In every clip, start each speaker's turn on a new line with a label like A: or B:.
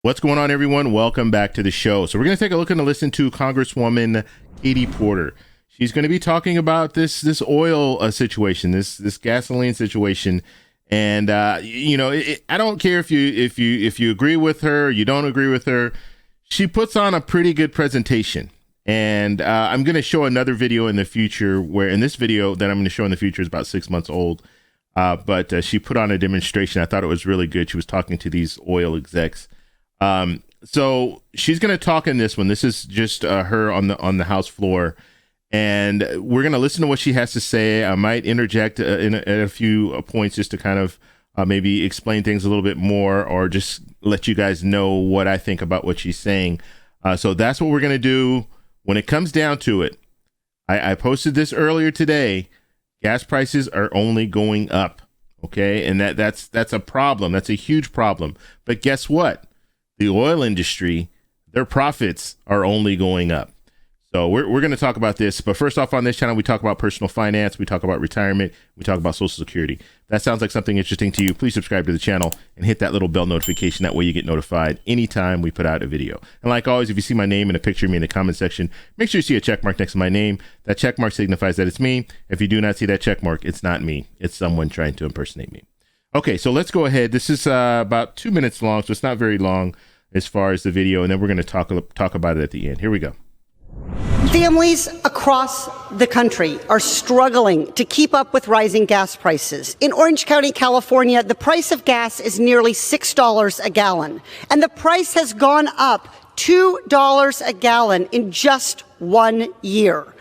A: What's going on, everyone? Welcome back to the show. So we're going to take a look and listen to Congresswoman Katie Porter. She's going to be talking about this oil situation, this gasoline situation, and I don't care if you agree with her, or you don't agree with her. She puts on a pretty good presentation, and I'm going to show another video in the future in this video that I'm going to show in the future is about 6 months old, but she put on a demonstration. I thought it was really good. She was talking to these oil execs. So she's going to talk in this one. This is just her on the House floor, and we're going to listen to what she has to say. I might interject in a few points just to kind of maybe explain things a little bit more, or just let you guys know what I think about what she's saying. So that's what we're going to do. When it comes down to it, I posted this earlier today. Gas prices are only going up. Okay. And that's a problem. That's a huge problem. But guess what? The oil industry, their profits are only going up. So we're going to talk about this. But first off, on this channel, we talk about personal finance. We talk about retirement. We talk about Social Security. If that sounds like something interesting to you, please subscribe to the channel and hit that little bell notification. That way you get notified anytime we put out a video. And like always, if you see my name and a picture of me in the comment section, make sure you see a check mark next to my name. That check mark signifies that it's me. If you do not see that check mark, it's not me. It's someone trying to impersonate me. Okay, so let's go ahead. This is about 2 minutes long, so it's not very long as far as the video, and then we're going to talk about it at the end. Here we go.
B: Families across the country are struggling to keep up with rising gas prices. In Orange County, California, the price of gas is nearly $6 a gallon, and the price has gone up $2 a gallon in just 1 year.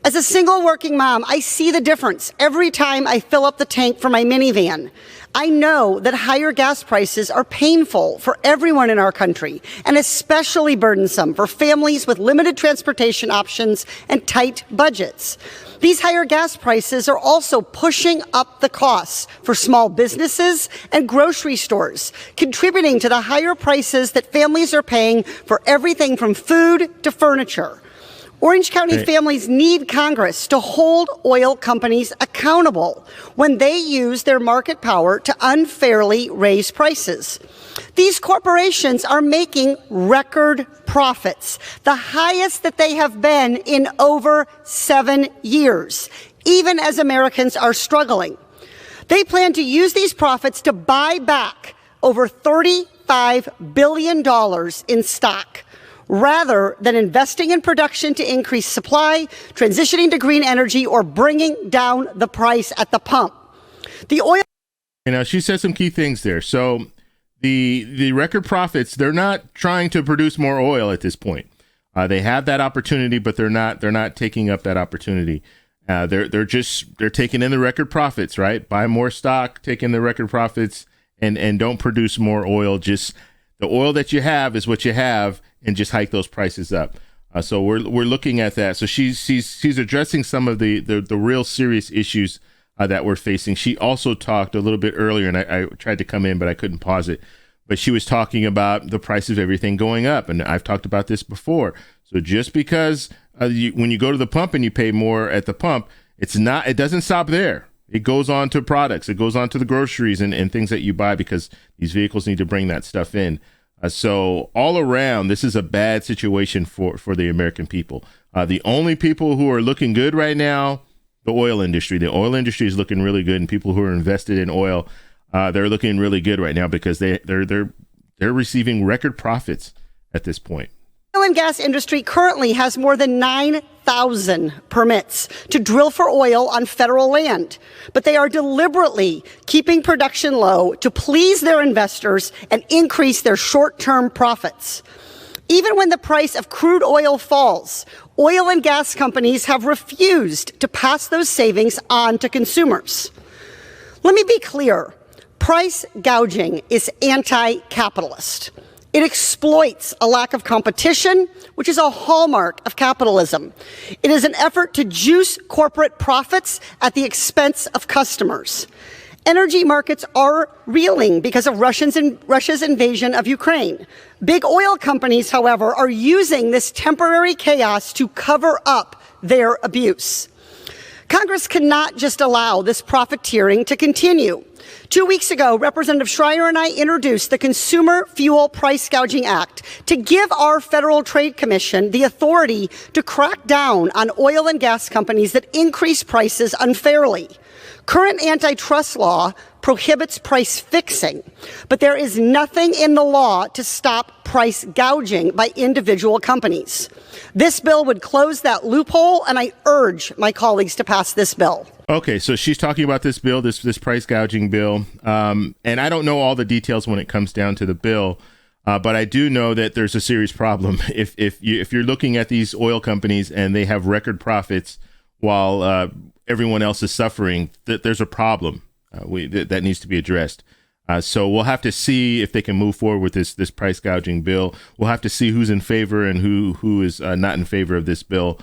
B: As a single working mom, I see the difference every time I fill up the tank for my minivan. I know that higher gas prices are painful for everyone in our country, and especially burdensome for families with limited transportation options and tight budgets. These higher gas prices are also pushing up the costs for small businesses and grocery stores, contributing to the higher prices that families are paying for everything from food to furniture. Orange County families need Congress to hold oil companies accountable when they use their market power to unfairly raise prices. These corporations are making record profits, the highest that they have been in over 7 years, even as Americans are struggling. They plan to use these profits to buy back over $35 billion in stock, rather than investing in production to increase supply, transitioning to green energy, or bringing down the price at the pump. The oil.
A: Now, she said some key things there. So the record profits, they're not trying to produce more oil at this point. They have that opportunity, but they're not taking up that opportunity. They're taking in the record profits, right? Buy more stock, take in the record profits, and don't produce more oil. Just the oil that you have is what you have, and just hike those prices up. So we're looking at that. So she's addressing some of the real serious issues that we're facing. She also talked a little bit earlier, and I tried to come in, but I couldn't pause it. But she was talking about the price of everything going up, and I've talked about this before. So just because when you go to the pump and you pay more at the pump, it doesn't stop there. It goes on to products. It goes on to the groceries and things that you buy, because these vehicles need to bring that stuff in. So all around, this is a bad situation for the American people. The only people who are looking good right now, the oil industry. The oil industry is looking really good, and people who are invested in oil, they're looking really good right now, because they're receiving record profits at this point.
B: The oil and gas industry currently has more than 9,000 permits to drill for oil on federal land, but they are deliberately keeping production low to please their investors and increase their short-term profits. Even when the price of crude oil falls, oil and gas companies have refused to pass those savings on to consumers. Let me be clear. Price gouging is anti-capitalist. It exploits a lack of competition, which is a hallmark of capitalism. It is an effort to juice corporate profits at the expense of customers. Energy markets are reeling because of Russia's invasion of Ukraine. Big oil companies, however, are using this temporary chaos to cover up their abuse. Congress cannot just allow this profiteering to continue. 2 weeks ago, Representative Schreier and I introduced the Consumer Fuel Price Gouging Act to give our Federal Trade Commission the authority to crack down on oil and gas companies that increase prices unfairly. Current antitrust law prohibits price fixing, but there is nothing in the law to stop price gouging by individual companies. This bill would close that loophole, and I urge my colleagues to pass this bill.
A: Okay, so she's talking about this bill, this price gouging bill, and I don't know all the details when it comes down to the bill, but I do know that there's a serious problem. If you're looking at these oil companies and they have record profits while everyone else is suffering, that there's a problem that needs to be addressed. So we'll have to see if they can move forward with this price gouging bill. We'll have to see who's in favor and who is not in favor of this bill.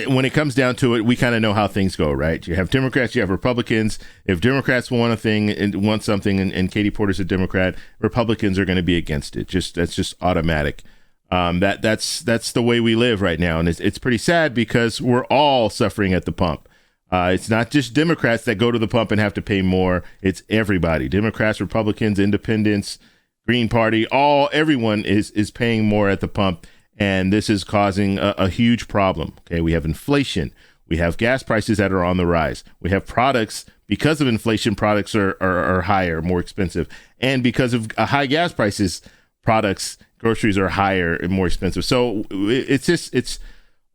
A: When it comes down to it, we kind of know how things go, right? You have Democrats, you have Republicans. If Democrats want a thing and want something, and Katie Porter's a Democrat, Republicans are going to be against it. That's just automatic. That's the way we live right now, and it's pretty sad because we're all suffering at the pump. It's not just Democrats that go to the pump and have to pay more. It's everybody: Democrats, Republicans, Independents, Green Party. Everyone is paying more at the pump. And this is causing a huge problem. Okay, we have inflation. We have gas prices that are on the rise. We have products, because of inflation, products are higher, more expensive. And because of high gas prices, groceries are higher and more expensive. So it's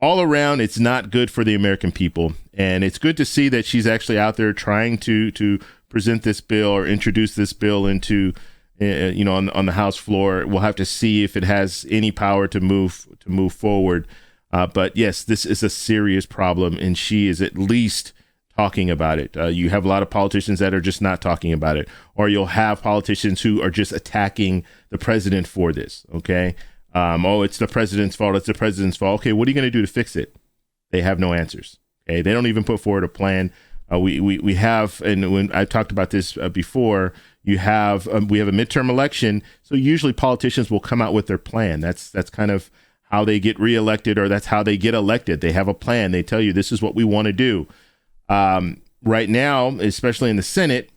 A: all around, it's not good for the American people. And it's good to see that she's actually out there trying to present this bill or introduce this bill into on the House floor. We'll have to see if it has any power to move forward. But yes, this is a serious problem, and she is at least talking about it. You have a lot of politicians that are just not talking about it, or you'll have politicians who are just attacking the president for this. Okay. It's the president's fault. It's the president's fault. Okay. What are you going to do to fix it? They have no answers. Okay. They don't even put forward a plan. We have, and when I talked about this before, we have a midterm election. So usually politicians will come out with their plan. That's kind of how they get reelected, or that's how they get elected. They have a plan. They tell you this is what we want to do. Right now, especially in the Senate,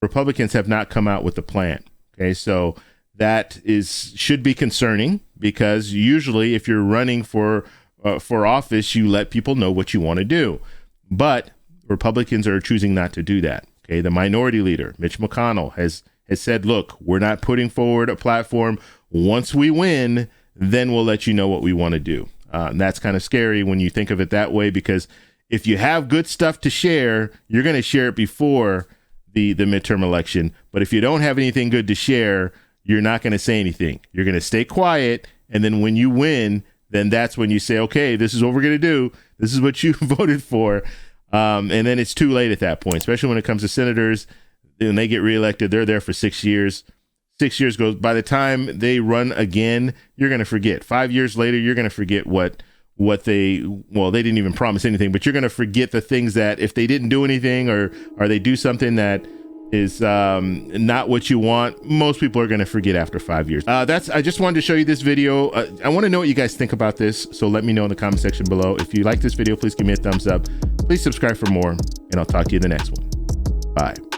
A: Republicans have not come out with a plan. Okay, so that should be concerning, because usually if you're running for office, you let people know what you want to do. But Republicans are choosing not to do that. Okay, the minority leader, Mitch McConnell, has said, look, we're not putting forward a platform. Once we win, then we'll let you know what we want to do. And that's kind of scary when you think of it that way, because if you have good stuff to share, you're going to share it before the midterm election. But if you don't have anything good to share, you're not going to say anything. You're going to stay quiet. And then when you win, then that's when you say, okay, this is what we're going to do. This is what you voted for. And then it's too late at that point, especially when it comes to senators. When they get reelected, they're there for 6 years. 6 years goes. By the time they run again, you're going to forget. 5 years later, you're going to forget what they didn't even promise anything, but you're going to forget the things that, if they didn't do anything, or they do something that is not what you want, most people are going to forget after 5 years. I just wanted to show you this video. I want to know what you guys think about this, so let me know in the comment section below. If you like this video, please give me a thumbs up. Please subscribe for more, and I'll talk to you in the next one. Bye.